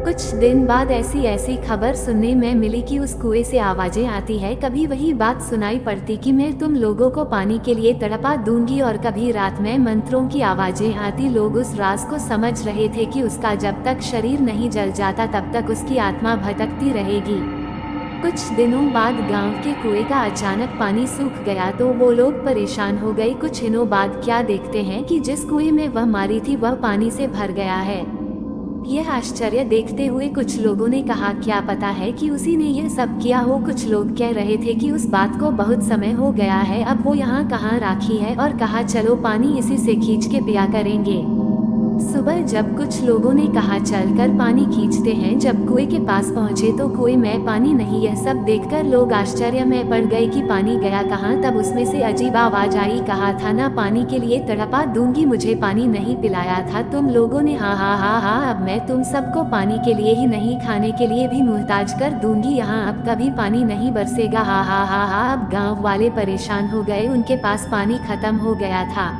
कुछ दिन बाद ऐसी ऐसी खबर सुनने में मिली कि उस कुएं से आवाजें आती है। कभी वही बात सुनाई पड़ती कि मैं तुम लोगों को पानी के लिए तड़पा दूंगी, और कभी रात में मंत्रों की आवाजें आती। लोग उस राज को समझ रहे थे कि उसका जब तक शरीर नहीं जल जाता तब तक उसकी आत्मा भटकती रहेगी। कुछ दिनों बाद गांव के कुएं का अचानक पानी सूख गया तो वो लोग परेशान हो गए। कुछ दिनों बाद क्या देखते हैं कि जिस कुएं में वह मारी थी वह पानी से भर गया है। यह आश्चर्य देखते हुए कुछ लोगों ने कहा, क्या पता है कि उसी ने यह सब किया हो। कुछ लोग कह रहे थे कि उस बात को बहुत समय हो गया है, अब वो यहाँ कहाँ राखी है, और कहा चलो पानी इसी से खींच के पिया करेंगे। सुबह जब कुछ लोगों ने कहा चलकर पानी खींचते हैं, जब कुएं के पास पहुंचे तो कुएं में पानी नहीं। यह सब देखकर लोग आश्चर्य में पड़ गए कि पानी गया कहाँ। तब उसमें से अजीब आवाज आई, कहा था ना पानी के लिए तड़पा दूंगी, मुझे पानी नहीं पिलाया था तुम लोगों ने। हाँ हाँ हाँ हाँ, अब मैं तुम सबको पानी के लिए ही नहीं खाने के लिए भी मुहताज कर दूंगी। यहाँ अब कभी पानी नहीं बरसेगा। हाँ हाँ हाँ हाँ। अब गाँव वाले परेशान हो गए, उनके पास पानी खत्म हो गया था।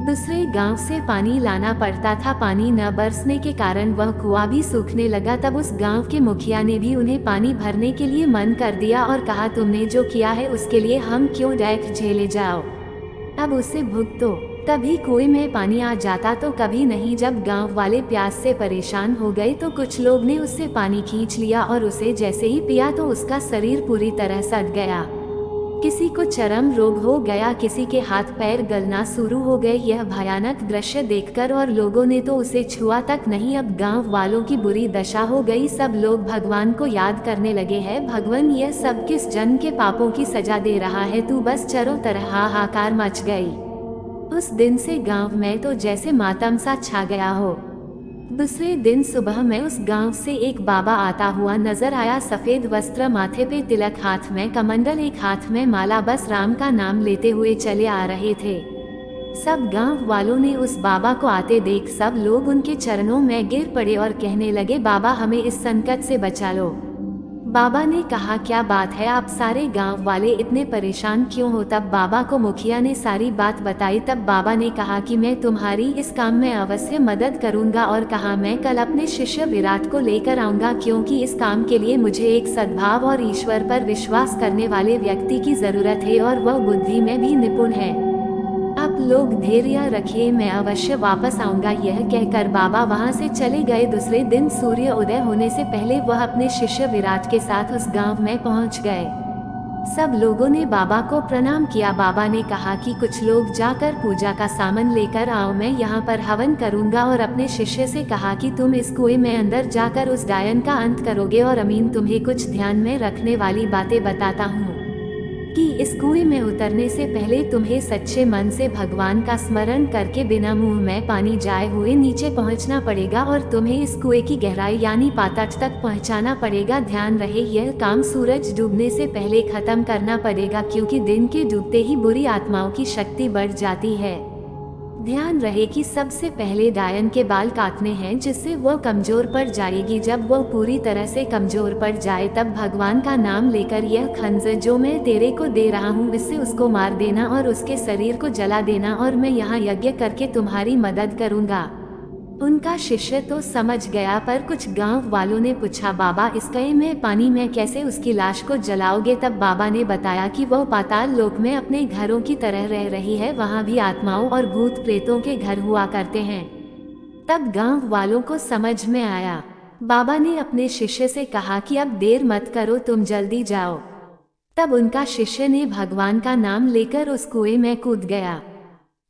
दूसरे गांव से पानी लाना पड़ता था। पानी न बरसने के कारण वह कुआं भी सूखने लगा। तब उस गांव के मुखिया ने भी उन्हें पानी भरने के लिए मन कर दिया और कहा, तुमने जो किया है उसके लिए हम क्यों डैक झेले जाओ, अब उसे भुगतो। कभी कुएं में पानी आ जाता तो कभी नहीं। जब गांव वाले प्यास से परेशान हो गए तो कुछ लोग ने उससे पानी खींच लिया और उसे जैसे ही पिया तो उसका शरीर पूरी तरह सड़ गया। किसी को चर्म रोग हो गया, किसी के हाथ पैर गलना शुरू हो गए। यह भयानक दृश्य देखकर और लोगों ने तो उसे छुआ तक नहीं। अब गांव वालों की बुरी दशा हो गई। सब लोग भगवान को याद करने लगे हैं, भगवान यह सब किस जन के पापों की सजा दे रहा है, तू बस चारों तरह हाहाकार मच गई। उस दिन से गांव में तो जैसे मातम सा छा गया हो। दूसरे दिन सुबह में उस गांव से एक बाबा आता हुआ नजर आया। सफेद वस्त्र, माथे पे तिलक, हाथ में कमंडल, एक हाथ में माला, बस राम का नाम लेते हुए चले आ रहे थे। सब गांव वालों ने उस बाबा को आते देख सब लोग उनके चरणों में गिर पड़े और कहने लगे, बाबा हमें इस संकट से बचा लो। बाबा ने कहा, क्या बात है, आप सारे गांव वाले इतने परेशान क्यों हो। तब बाबा को मुखिया ने सारी बात बताई। तब बाबा ने कहा कि मैं तुम्हारी इस काम में अवश्य मदद करूंगा, और कहा मैं कल अपने शिष्य विराट को लेकर आऊंगा, क्योंकि इस काम के लिए मुझे एक सद्भाव और ईश्वर पर विश्वास करने वाले व्यक्ति की जरूरत है, और वह बुद्धि में भी निपुण है। आप लोग धैर्य रखिए, मैं अवश्य वापस आऊंगा। यह कहकर बाबा वहां से चले गए। दूसरे दिन सूर्य उदय होने से पहले वह अपने शिष्य विराट के साथ उस गांव में पहुंच गए। सब लोगों ने बाबा को प्रणाम किया। बाबा ने कहा कि कुछ लोग जाकर पूजा का सामान लेकर आओ, मैं यहाँ पर हवन करूंगा। और अपने शिष्य से कहा कि तुम इस कुएं में अंदर जाकर उस डायन का अंत करोगे, और अमीन तुम्हें कुछ ध्यान में रखने वाली बातें बताता हूँ कि इस कुएं में उतरने से पहले तुम्हें सच्चे मन से भगवान का स्मरण करके बिना मुंह में पानी जाए हुए नीचे पहुंचना पड़ेगा, और तुम्हें इस कुएं की गहराई यानी पाताल तक पहुंचाना पड़ेगा। ध्यान रहे यह काम सूरज डूबने से पहले खत्म करना पड़ेगा, क्योंकि दिन के डूबते ही बुरी आत्माओं की शक्ति बढ़ जाती है। ध्यान रहे कि सबसे पहले डायन के बाल काटने हैं, जिससे वह कमजोर पड़ जाएगी। जब वह पूरी तरह से कमजोर पड़ जाए तब भगवान का नाम लेकर यह खंजर जो मैं तेरे को दे रहा हूँ इससे उसको मार देना और उसके शरीर को जला देना, और मैं यहाँ यज्ञ करके तुम्हारी मदद करूँगा। उनका शिष्य तो समझ गया, पर कुछ गांव वालों ने पूछा, बाबा इस कुएं में पानी में कैसे उसकी लाश को जलाओगे। तब बाबा ने बताया कि वह पाताल लोक में अपने घरों की तरह रह रही है, वहां भी आत्माओं और भूत प्रेतों के घर हुआ करते हैं। तब गांव वालों को समझ में आया। बाबा ने अपने शिष्य से कहा कि अब देर मत करो, तुम जल्दी जाओ। तब उनका शिष्य ने भगवान का नाम लेकर उस कुएं में कूद गया,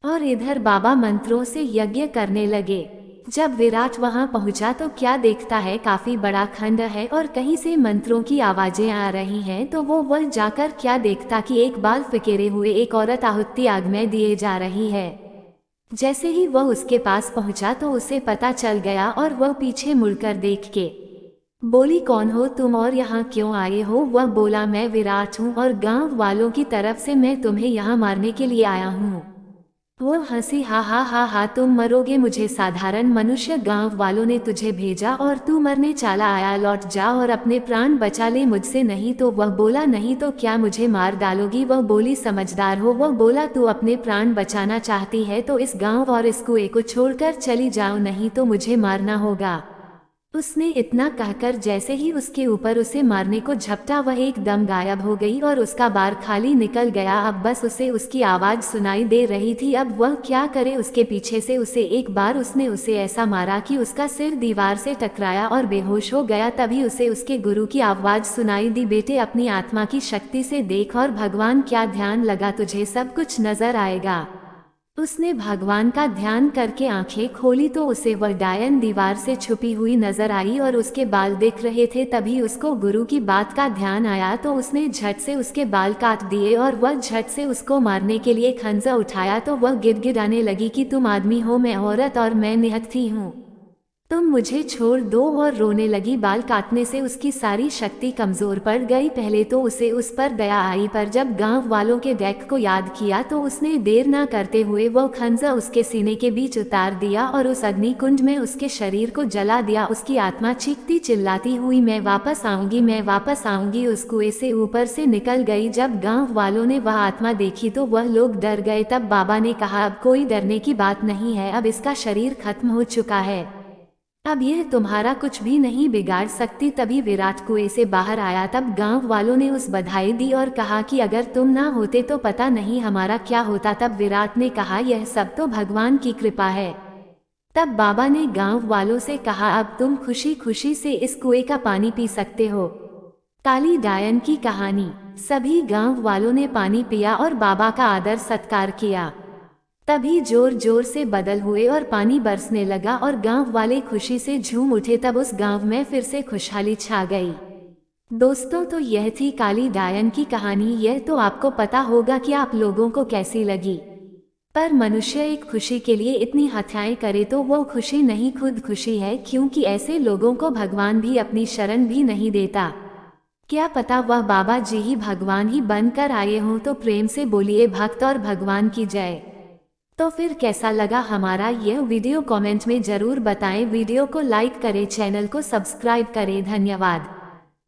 और इधर बाबा मंत्रों से यज्ञ करने लगे। जब विराट वहां पहुंचा तो क्या देखता है, काफी बड़ा खंड है और कहीं से मंत्रों की आवाजें आ रही हैं। तो वह जाकर क्या देखता कि एक बाल फिकेरे हुए एक औरत आहुति आग में दिए जा रही है। जैसे ही वह उसके पास पहुंचा तो उसे पता चल गया, और वह पीछे मुड़कर देख के बोली, कौन हो तुम और यहाँ क्यों आए हो। वह बोला, मैं विराट हूँ, और गांव वालों की तरफ से मैं तुम्हें यहाँ मारने के लिए आया हूँ। वो हंसी, हा हा हा हा, तुम मरोगे, मुझे साधारण मनुष्य गांव वालों ने तुझे भेजा और तू मरने चला आया, लौट जा और अपने प्राण बचा ले मुझसे। नहीं तो वह बोला, नहीं तो क्या मुझे मार डालोगी। वह बोली, समझदार हो। वह बोला, तू अपने प्राण बचाना चाहती है तो इस गांव और इस कुएं को छोड़कर चली जाओ, नहीं तो मुझे मारना होगा। उसने इतना कहकर जैसे ही उसके ऊपर उसे मारने को झपटा वह एकदम गायब हो गई और उसका बार खाली निकल गया। अब बस उसे उसकी आवाज सुनाई दे रही थी। अब वह क्या करे, उसके पीछे से उसे एक बार उसने उसे ऐसा मारा कि उसका सिर दीवार से टकराया और बेहोश हो गया। तभी उसे उसके गुरु की आवाज सुनाई दी, बेटे अपनी आत्मा की शक्ति से देख और भगवान क्या ध्यान लगा, तुझे सब कुछ नजर आएगा। उसने भगवान का ध्यान करके आंखें खोली तो उसे वह डायन दीवार से छुपी हुई नजर आई और उसके बाल दिख रहे थे। तभी उसको गुरु की बात का ध्यान आया तो उसने झट से उसके बाल काट दिए और वह झट से उसको मारने के लिए खंजर उठाया तो वह गिड़गिड़ाने लगी कि तुम आदमी हो, मैं औरत और मैं निहत्थी हूँ, तुम मुझे छोड़ दो, और रोने लगी। बाल काटने से उसकी सारी शक्ति कमजोर पड़ गई। पहले तो उसे उस पर दया आई, पर जब गांव वालों के डेक को याद किया तो उसने देर न करते हुए वो खंजर उसके सीने के बीच उतार दिया और उस अग्नि कुंड में उसके शरीर को जला दिया। उसकी आत्मा चीखती चिल्लाती हुई मैं वापस आऊंगी, मैं वापस आऊंगी, उस कुएं से ऊपर से निकल गई। जब गांव वालों ने वह आत्मा देखी तो वह लोग डर गए। तब बाबा ने कहा, अब कोई डरने की बात नहीं है, अब इसका शरीर खत्म हो चुका है, अब यह तुम्हारा कुछ भी नहीं बिगाड़ सकती। तभी विराट कुएं से बाहर आया। तब गांव वालों ने उस बधाई दी और कहा कि अगर तुम ना होते तो पता नहीं हमारा क्या होता। तब विराट ने कहा, यह सब तो भगवान की कृपा है। तब बाबा ने गांव वालों से कहा, अब तुम खुशी खुशी से इस कुएं का पानी पी सकते हो। काली डायन की कहानी। सभी गांव वालों ने पानी पिया और बाबा का आदर सत्कार किया। तभी जोर जोर से बादल हुए और पानी बरसने लगा और गांव वाले खुशी से झूम उठे। तब उस गांव में फिर से खुशहाली छा गई। दोस्तों, तो यह थी काली डायन की कहानी। यह तो आपको पता होगा कि आप लोगों को कैसी लगी, पर मनुष्य एक खुशी के लिए इतनी हत्याएं करे तो वो खुशी नहीं, खुद खुशी है, क्योंकि ऐसे लोगों को भगवान भी अपनी शरण भी नहीं देता। क्या पता वह बाबा जी ही भगवान ही बनकर आए हों। तो प्रेम से बोलिए भक्त और भगवान की जय। तो फिर कैसा लगा हमारा यह वीडियो, कमेंट में जरूर बताएं। वीडियो को लाइक करें, चैनल को सब्सक्राइब करें। धन्यवाद।